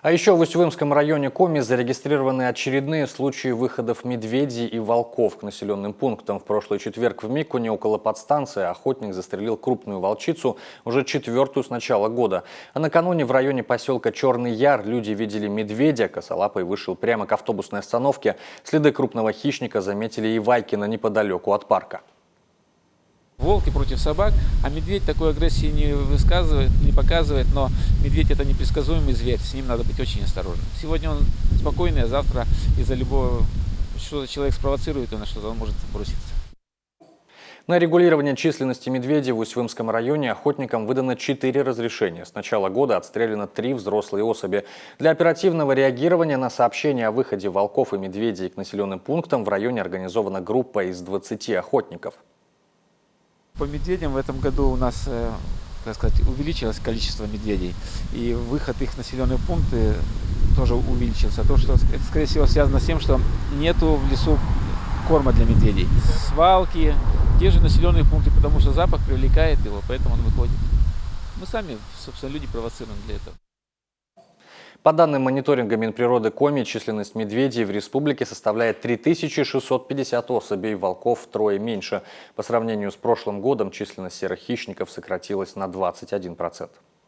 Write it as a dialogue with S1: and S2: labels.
S1: А еще в Усть-Илимском районе Коми зарегистрированы очередные случаи выходов медведей и волков к населенным пунктам. В прошлый четверг в Микуне около подстанции охотник застрелил крупную волчицу, уже четвертую с начала года. А накануне в районе поселка Черный Яр люди видели медведя. Косолапый вышел прямо к автобусной остановке. Следы крупного хищника заметили и Вайкина неподалеку от парка.
S2: Волки против собак, а медведь такой агрессии не высказывает, не показывает, но медведь это непредсказуемый зверь, с ним надо быть очень осторожным. Сегодня он спокойный, а завтра из-за любого, что человек спровоцирует, на что-то он может броситься.
S1: На регулирование численности медведей в Усть-Илимском районе охотникам выдано 4 разрешения. С начала года отстреляно 3 взрослые особи. Для оперативного реагирования на сообщения о выходе волков и медведей к населенным пунктам в районе организована группа из 20 охотников.
S2: По медведям в этом году у нас, так сказать, увеличилось количество медведей, и выход их в населенные пункты тоже увеличился. То, что, скорее всего, связано с тем, что нету в лесу корма для медведей. Свалки, те же населенные пункты, потому что запах привлекает его, поэтому он выходит. Мы сами, собственно, люди провоцируем для этого.
S1: По данным мониторинга Минприроды Коми, численность медведей в республике составляет 3650 особей, волков втрое меньше. По сравнению с прошлым годом численность серых хищников сократилась на 21%.